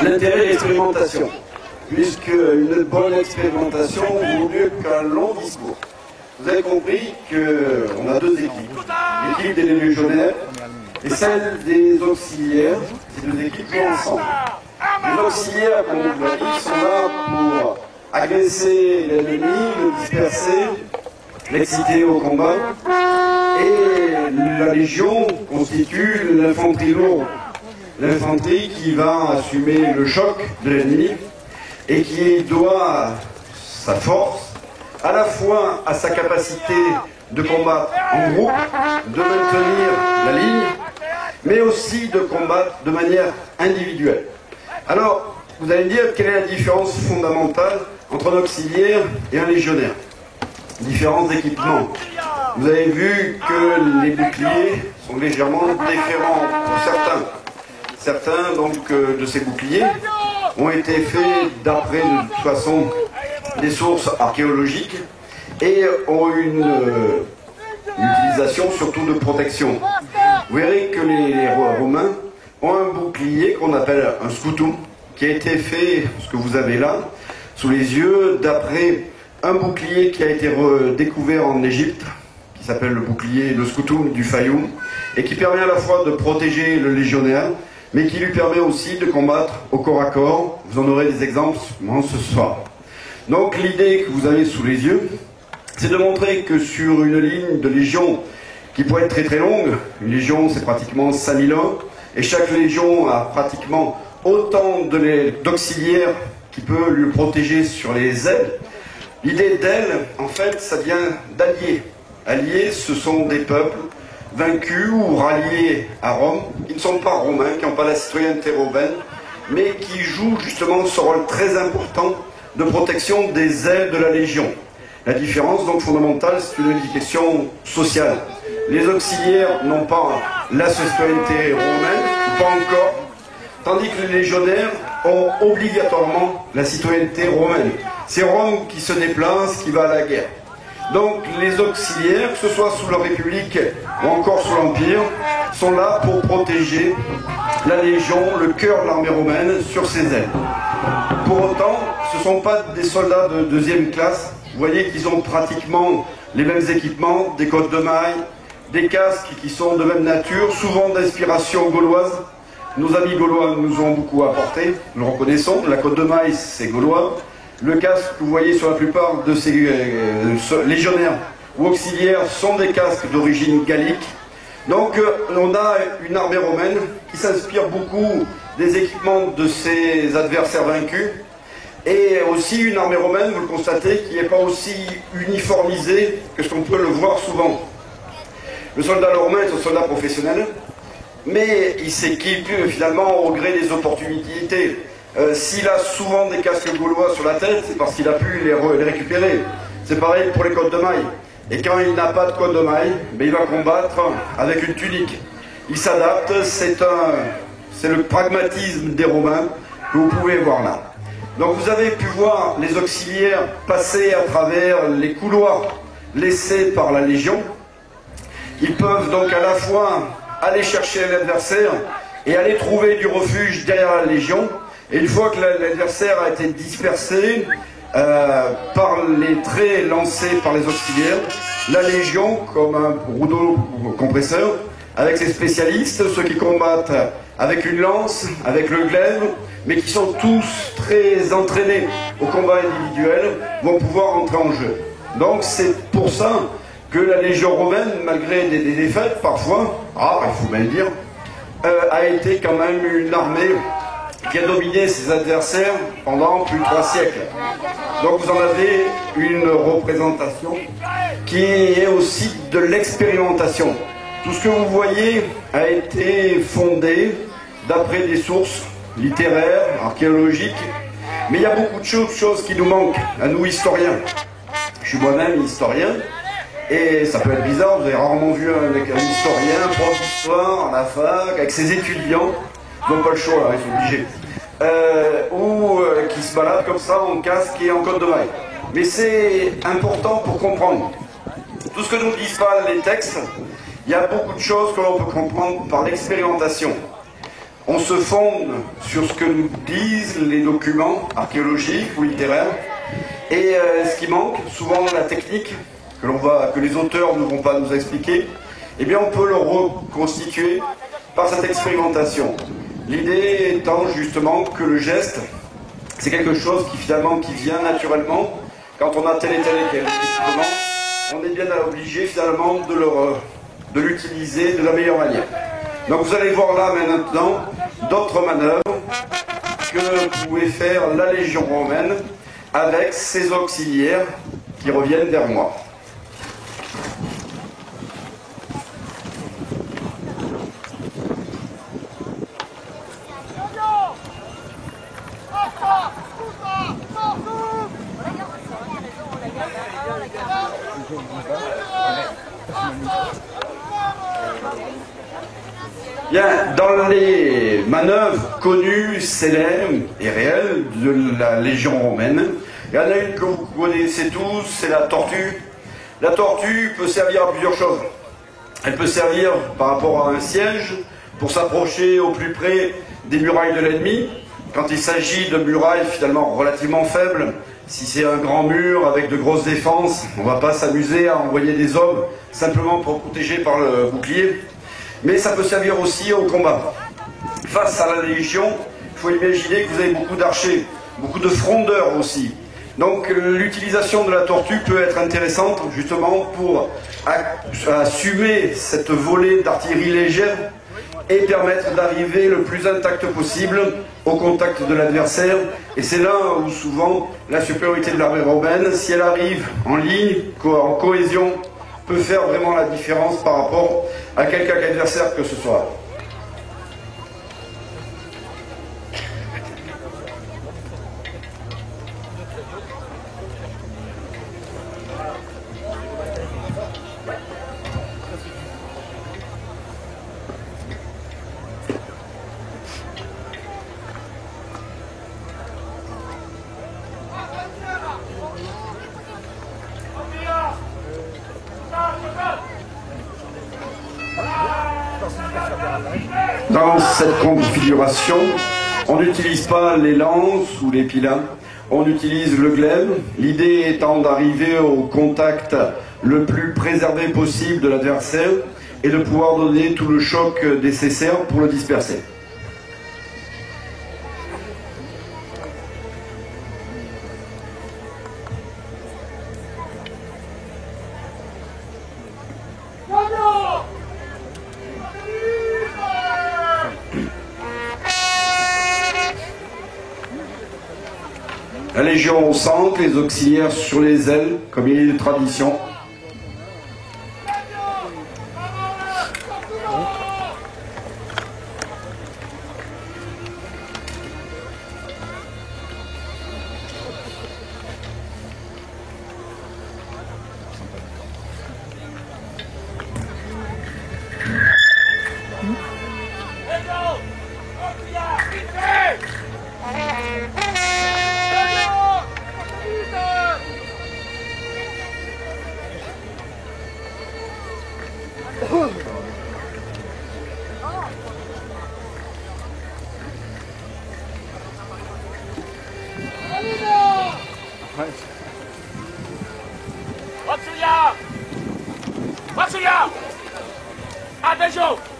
l'intérêt de l'expérimentation, puisque une bonne expérimentation vaut mieux qu'un long discours. Vous avez compris qu'on a deux équipes, l'équipe des légionnaires et celle des auxiliaires. Ces deux équipes jouent ensemble. Les auxiliaires, comme on vous l'a dit, sont là pour agresser l'ennemi, le disperser, l'exciter au combat. Et la Légion constitue l'infanterie lourde. L'infanterie qui va assumer le choc de l'ennemi et qui doit sa force à la fois à sa capacité de combattre en groupe, de maintenir la ligne, mais aussi de combattre de manière individuelle. Alors, vous allez me dire quelle est la différence fondamentale entre un auxiliaire et un légionnaire. Différents équipements. Vous avez vu que les boucliers sont légèrement différents pour certains. Certains donc de ces boucliers ont été faits d'après de toute façon des sources archéologiques et ont une utilisation surtout de protection. Vous verrez que les Romains ont un bouclier qu'on appelle un scutum, qui a été fait, ce que vous avez là, sous les yeux, d'après un bouclier qui a été découvert en Égypte, qui s'appelle le bouclier, le scutum du Fayoum, et qui permet à la fois de protéger le légionnaire, mais qui lui permet aussi de combattre au corps à corps. Vous en aurez des exemples ce soir. Donc l'idée que vous avez sous les yeux, c'est de montrer que sur une ligne de légion qui pourrait être très très longue, une légion c'est pratiquement 5000 hommes, et chaque légion a pratiquement autant d'auxiliaires qui peut lui protéger sur les ailes. L'idée d'aile, en fait, ça vient d'alliés. Alliés, ce sont des peuples vaincus ou ralliés à Rome, qui ne sont pas romains, qui n'ont pas la citoyenneté romaine, mais qui jouent justement ce rôle très important de protection des ailes de la Légion. La différence donc fondamentale, c'est une question sociale. Les auxiliaires n'ont pas la citoyenneté romaine, pas encore, tandis que les légionnaires ont obligatoirement la citoyenneté romaine. C'est Rome qui se déplace, qui va à la guerre. Donc les auxiliaires, que ce soit sous la République ou encore sous l'Empire, sont là pour protéger la Légion, le cœur de l'armée romaine, sur ses ailes. Pour autant, ce ne sont pas des soldats de deuxième classe. Vous voyez qu'ils ont pratiquement les mêmes équipements, des cottes de mailles, des casques qui sont de même nature, souvent d'inspiration gauloise. Nos amis gaulois nous ont beaucoup apporté, nous le reconnaissons. La cotte de maille, c'est gaulois. Le casque que vous voyez sur la plupart de ces légionnaires ou auxiliaires sont des casques d'origine gallique. Donc on a une armée romaine qui s'inspire beaucoup des équipements de ses adversaires vaincus, et aussi une armée romaine, vous le constatez, qui n'est pas aussi uniformisée que ce qu'on peut le voir souvent. Le soldat romain est un soldat professionnel, mais il s'équipe finalement au gré des opportunités. S'il a souvent des casques gaulois sur la tête, c'est parce qu'il a pu les récupérer. C'est pareil pour les cottes de maille. Et quand il n'a pas de cotte de maille, ben il va combattre avec une tunique. Il s'adapte, c'est le pragmatisme des Romains que vous pouvez voir là. Donc vous avez pu voir les auxiliaires passer à travers les couloirs laissés par la Légion. Ils peuvent donc à la fois aller chercher l'adversaire et aller trouver du refuge derrière la Légion. Et une fois que l'adversaire a été dispersé par les traits lancés par les auxiliaires, la Légion, comme un rouleau compresseur, avec ses spécialistes, ceux qui combattent avec une lance, avec le glaive, mais qui sont tous très entraînés au combat individuel, vont pouvoir entrer en jeu. Donc c'est pour ça que la Légion romaine, malgré des défaites parfois, il faut bien le dire, a été quand même une armée qui a dominé ses adversaires pendant plus de 3 siècles. Donc vous en avez une représentation qui est aussi de l'expérimentation. Tout ce que vous voyez a été fondé d'après des sources littéraires, archéologiques, mais il y a beaucoup de choses qui nous manquent, à nous historiens. Je suis moi-même historien, et ça peut être bizarre, vous avez rarement vu un historien, un prof d'histoire à la fac, avec ses étudiants, ils n'ont pas le choix, ils sont obligés, ou qui se baladent comme ça en casque et en cotte de maille. Mais c'est important pour comprendre. Tout ce que nous disent pas les textes, il y a beaucoup de choses que l'on peut comprendre par l'expérimentation. On se fonde sur ce que nous disent les documents archéologiques ou littéraires. Et ce qui manque, souvent la technique, que les auteurs ne vont pas nous expliquer, eh bien on peut le reconstituer par cette expérimentation. L'idée étant justement que le geste, c'est quelque chose qui finalement qui vient naturellement quand on a tel et tel équipement, on est bien obligé finalement de l'utiliser de la meilleure manière. Donc vous allez voir là maintenant d'autres manœuvres que pouvait faire la Légion romaine avec ses auxiliaires qui reviennent vers moi. Bien, dans les manœuvres connues, célèbres et réelles de la Légion romaine, il y en a une que vous connaissez tous, c'est la tortue. La tortue peut servir à plusieurs choses. Elle peut servir par rapport à un siège, pour s'approcher au plus près des murailles de l'ennemi, quand il s'agit de murailles finalement relativement faibles. Si c'est un grand mur avec de grosses défenses, on ne va pas s'amuser à envoyer des hommes simplement pour protéger par le bouclier. Mais ça peut servir aussi au combat. Face à la Légion, il faut imaginer que vous avez beaucoup d'archers, beaucoup de frondeurs aussi. Donc l'utilisation de la tortue peut être intéressante justement pour assumer cette volée d'artillerie légère et permettre d'arriver le plus intact possible au contact de l'adversaire. Et c'est là où souvent la supériorité de l'armée romaine, si elle arrive en ligne, en cohésion, peut faire vraiment la différence par rapport à quelque adversaire que ce soit. Dans cette configuration, on n'utilise pas les lances ou les pilins, on utilise le glaive, l'idée étant d'arriver au contact le plus préservé possible de l'adversaire et de pouvoir donner tout le choc nécessaire pour le disperser. La Légion au centre, les auxiliaires sur les ailes, comme il est de tradition. Matsuya! Attention!